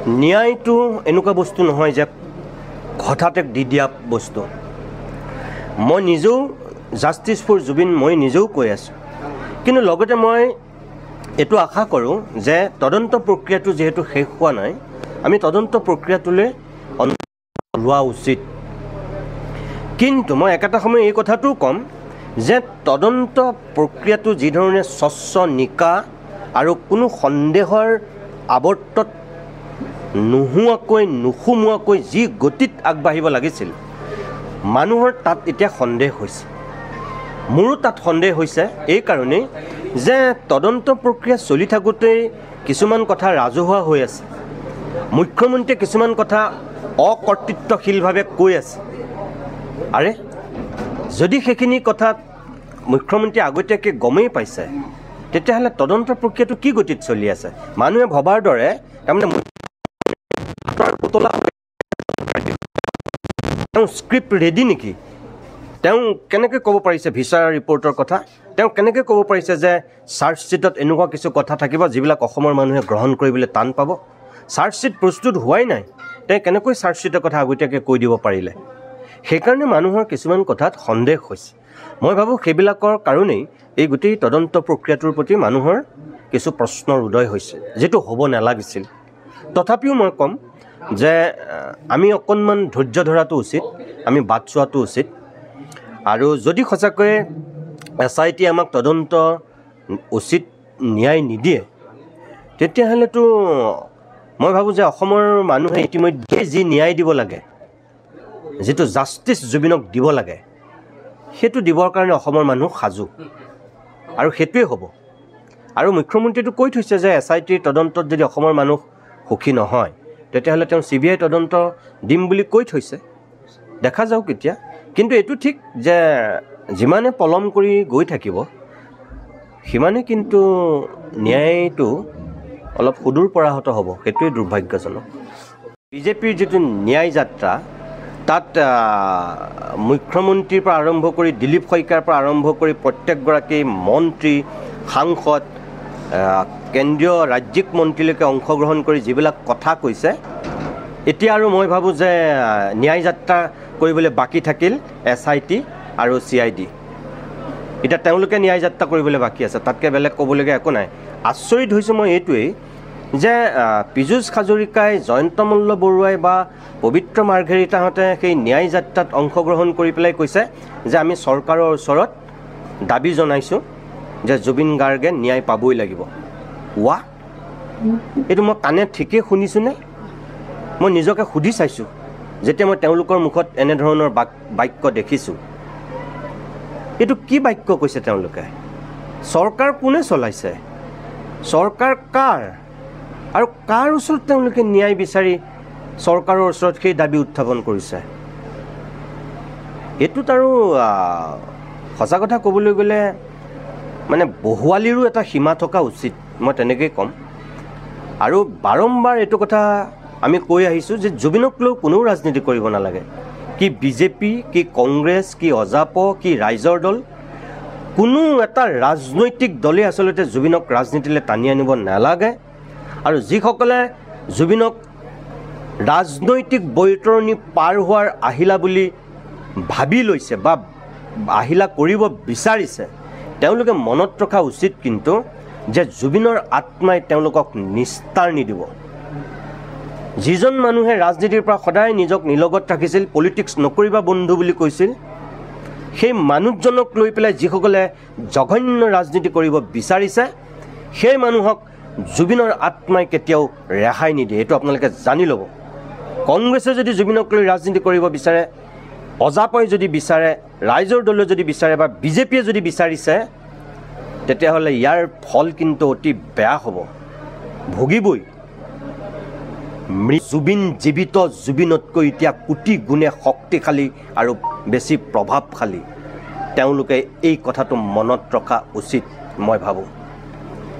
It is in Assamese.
ন্যায়টো এনেকুৱা বস্তু নহয় যে হঠাতে দি দিয়া বস্তু। মই নিজেও জাষ্টিছ ফৰ জুবিন মই নিজেও কৈ আছোঁ, কিন্তু লগতে মই এইটো আশা কৰোঁ যে তদন্ত প্ৰক্ৰিয়াটো যিহেতু শেষ হোৱা নাই, আমি তদন্ত প্ৰক্ৰিয়াটোলৈ লোৱা উচিত। কিন্তু মই একেটা সময় এই কথাটোও ক'ম যে তদন্ত প্ৰক্ৰিয়াটো যিধৰণে স্বচ্ছ নিকা আৰু কোনো সন্দেহৰ আৱৰ্তত নুসুমোৱাকৈ যি গতিত আগবাঢ়িব লাগিছিল, মানুহৰ তাত এতিয়া সন্দেহ হৈছে। মোৰো তাত সন্দেহ হৈছে এই কাৰণেই যে তদন্ত প্ৰক্ৰিয়া চলি থাকোঁতেই কিছুমান কথা ৰাজহুৱা হৈ আছে। মুখ্যমন্ত্ৰীয়ে কিছুমান কথা অকৰ্তৃত্বশীলভাৱে কৈ আছে। আৰে যদি সেইখিনি কথাত মুখ্যমন্ত্ৰীয়ে আগতীয়াকৈ গমেই পাইছে, তেতিয়াহ'লে তদন্ত প্ৰক্ৰিয়াটো কি গতিত চলি আছে? মানুহে ভবাৰ দৰে তাৰমানে তেওঁ স্ক্ৰিপ্ট ৰেডি নেকি? তেওঁ কেনেকৈ ক'ব পাৰিছে ভিছা ৰিপৰ্টৰ কথা? তেওঁ কেনেকৈ ক'ব পাৰিছে যে চাৰ্জশ্বিটত এনেকুৱা কিছু কথা থাকিব যিবিলাক অসমৰ মানুহে গ্ৰহণ কৰিবলৈ টান পাব? চাৰ্জশ্বিট প্ৰস্তুত হোৱাই নাই, তেওঁ কেনেকৈ চাৰ্জশ্বিটৰ কথা আগতীয়াকৈ কৈ দিব পাৰিলে? সেইকাৰণে মানুহৰ কিছুমান কথাত সন্দেহ হৈছে। মই ভাবোঁ সেইবিলাকৰ কাৰণেই এই গোটেই তদন্ত প্ৰক্ৰিয়াটোৰ প্ৰতি মানুহৰ কিছু প্ৰশ্নৰ উদয় হৈছে, যিটো হ'ব নালাগিছিল। তথাপিও মই ক'ম যে আমি অকণমান ধৈৰ্য ধৰাটো উচিত, আমি বাট চোৱাটো উচিত। আৰু যদি সঁচাকৈয়ে SIT আমাক তদন্ত উচিত ন্যায় নিদিয়ে, তেতিয়াহ'লেতো মই ভাবোঁ যে অসমৰ মানুহে ইতিমধ্যে যি ন্যায় দিব লাগে, যিটো জাষ্টিছ জুবিনক দিব লাগে, সেইটো দিবৰ কাৰণে অসমৰ মানুহ সাজু, আৰু সেইটোৱে হ'ব। আৰু মুখ্যমন্ত্ৰীটো কৈ থৈছে যে SITৰ তদন্তত যদি অসমৰ মানুহ সুখী নহয়, তেতিয়াহ'লে তেওঁ CBI তদন্ত দিম বুলি কৈ থৈছে। দেখা যাওক এতিয়া। কিন্তু এইটো ঠিক যে যিমানে পলম কৰি গৈ থাকিব, সিমানে কিন্তু ন্যায়টো অলপ সুদূৰ পৰাহত হ'ব। সেইটোৱে দুৰ্ভাগ্যজনক। বিজেপিৰ যিটো ন্যায় যাত্ৰা, তাত মুখ্যমন্ত্ৰীৰ পৰা আৰম্ভ কৰি দিলীপ শইকীয়াৰ পৰা আৰম্ভ কৰি প্ৰত্যেকগৰাকী মন্ত্ৰী, সাংসদ, কেন্দ্ৰীয় ৰাজ্যিক মন্ত্ৰীলৈকে অংশগ্ৰহণ কৰি যিবিলাক কথা কৈছে, এতিয়া আৰু মই ভাবোঁ যে ন্যায় যাত্ৰা কৰিবলৈ বাকী থাকিল SIT আৰু CID। এতিয়া তেওঁলোকে ন্যায় যাত্ৰা কৰিবলৈ বাকী আছে, তাতকৈ বেলেগ ক'বলগীয়া একো নাই। আচৰিত হৈছোঁ মই এইটোৱেই যে পীযুষ হাজৰিকাই, জয়ন্ত মল্ল বৰুৱাই বা পবিত্ৰ মাৰ্ঘেৰিটাহঁতে সেই ন্যায় যাত্ৰাত অংশগ্ৰহণ কৰি পেলাই কৈছে যে আমি চৰকাৰৰ ওচৰত দাবী জনাইছোঁ যে জুবিন গাৰ্গে ন্যায় পাবই লাগিব। ৱা, এইটো মই কাণে ঠিকেই শুনিছোঁনে? মই নিজকে সুধি চাইছোঁ যেতিয়া মই তেওঁলোকৰ মুখত এনেধৰণৰ বাক্য দেখিছোঁ। এইটো কি বাক্য কৈছে তেওঁলোকে? চৰকাৰ কোনে চলাইছে? চৰকাৰ কাৰ? আৰু কাৰ ওচৰত তেওঁলোকে ন্যায় বিচাৰি চৰকাৰৰ ওচৰত সেই দাবী উত্থাপন কৰিছে? এইটোত আৰু সঁচা কথা ক'বলৈ গ'লে মানে বহুৱালিৰো এটা সীমা থকা উচিত, মই তেনেকৈয়ে ক'ম। আৰু বাৰম্বাৰ এইটো কথা আমি কৈ আহিছোঁ যে জুবিনক লৈ কোনেও ৰাজনীতি কৰিব নালাগে। কি বিজেপি, কি কংগ্ৰেছ, কি অজাপ, কি ৰাইজৰ দল, কোনো এটা ৰাজনৈতিক দলে আচলতে জুবিনক ৰাজনীতিলৈ টানি আনিব নালাগে। আৰু যিসকলে জুবিনক ৰাজনৈতিক বৈতৰণি পাৰ হোৱাৰ আহিলা বুলি ভাবি লৈছে বা আহিলা কৰিব বিচাৰিছে, তেওঁলোকে মনত ৰখা উচিত কিন্তু যে জুবিনৰ আত্মাই তেওঁলোকক নিস্তাৰ নিদিব। যিজন মানুহে ৰাজনীতিৰ পৰা সদায় নিজক নিলগত ৰাখিছিল, পলিটিক্স নকৰিবা বন্ধু বুলি কৈছিল, সেই মানুহজনক লৈ পেলাই যিসকলে জঘন্য ৰাজনীতি কৰিব বিচাৰিছে, সেই মানুহক জুবিনৰ আত্মাই কেতিয়াও ৰেহাই নিদিয়ে। এইটো আপোনালোকে জানি ল'ব। কংগ্ৰেছে যদি জুবিনক লৈ ৰাজনীতি কৰিব বিচাৰে, অজাপই যদি বিচাৰে, ৰাইজৰ দলে যদি বিচাৰে বা বিজেপিয়ে যদি বিচাৰিছে, তেতিয়াহ'লে ইয়াৰ ফল কিন্তু অতি বেয়া হ'ব, ভুগিবই। জুবিন জীৱিত, জুবিনতকৈ এতিয়া কোটি গুণে শক্তিশালী আৰু বেছি প্ৰভাৱশালী। তেওঁলোকে এই কথাটো মনত ৰখা উচিত মই ভাবোঁ।